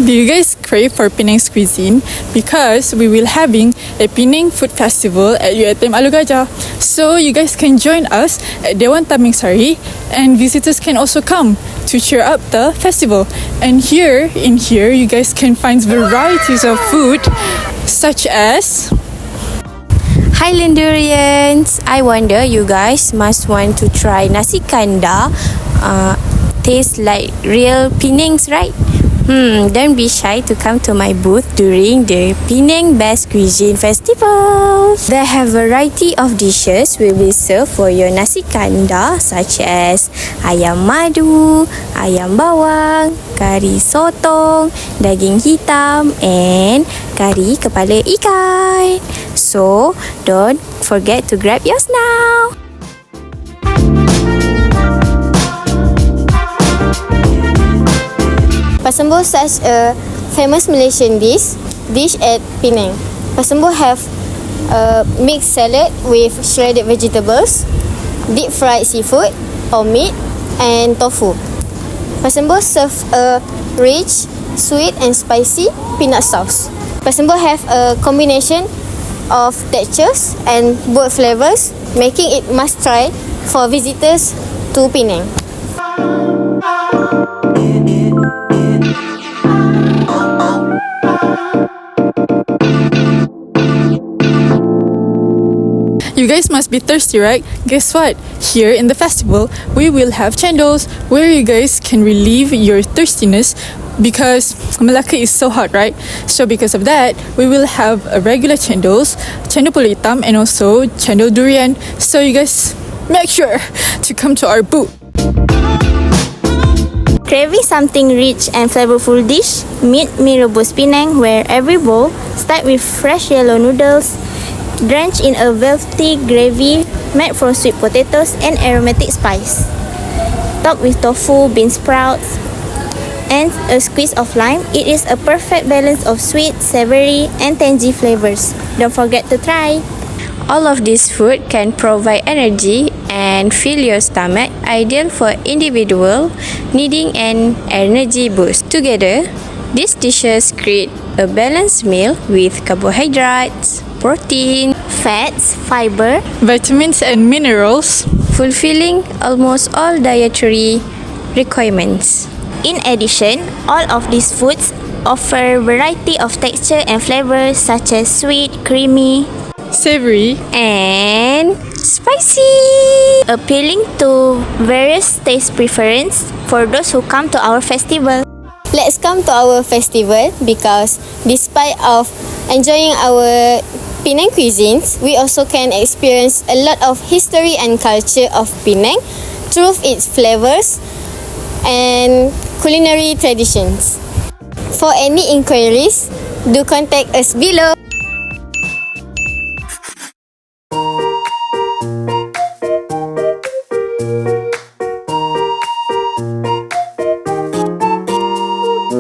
Do you guys crave for Penang's cuisine? Because we will having a Penang food festival at UiTM Alor Gajah. So you guys can join us at Dewan Taming Sari, and visitors can also come to cheer up the festival. And here you guys can find varieties of food such as Highlanderians. I wonder you guys must want to try nasi kandar. Tastes like real Penang's, right? Don't be shy to come to my booth during the Penang Best Cuisine Festival. They have variety of dishes will be served for your nasi kandar, such as ayam madu, ayam bawang, kari sotong, daging hitam, and kari kepala ikan. So don't forget to grab yours now. Pasembo such a famous Malaysian dish at Penang. Pasembo have mixed salad with shredded vegetables, deep fried seafood or meat, and tofu. Pasembo serve a rich, sweet and spicy peanut sauce. Pasembo have a combination of textures and both flavors, making it must try for visitors to Penang. You guys must be thirsty, right? Guess what? Here in the festival, we will have cendol where you guys can relieve your thirstiness because Melaka is so hot, right? So because of that, we will have a regular cendol puli hitam, and also cendol durian. So you guys make sure to come to our booth. Craving something rich and flavorful dish? Meet Mi Rebus Penang, where every bowl starts with fresh yellow noodles drenched in a velvety gravy made from sweet potatoes and aromatic spice, topped with tofu, bean sprouts, and a squeeze of lime. It is a perfect balance of sweet, savory, and tangy flavors. Don't forget to try. All of this food can provide energy and fill your stomach, ideal for individual needing an energy boost. Together, these dishes create a balanced meal with carbohydrates, protein, fats, fiber, Vitamins and minerals. fulfilling almost all dietary requirements. In addition, all of these foods offer variety of texture and flavors such as sweet, creamy, Savory. and spicy, appealing to various taste preference for those who come to our festival. Let's come to our festival because despite of enjoying our Penang cuisines, we also can experience a lot of history and culture of Penang through its flavors and culinary traditions. For any inquiries, do contact us below.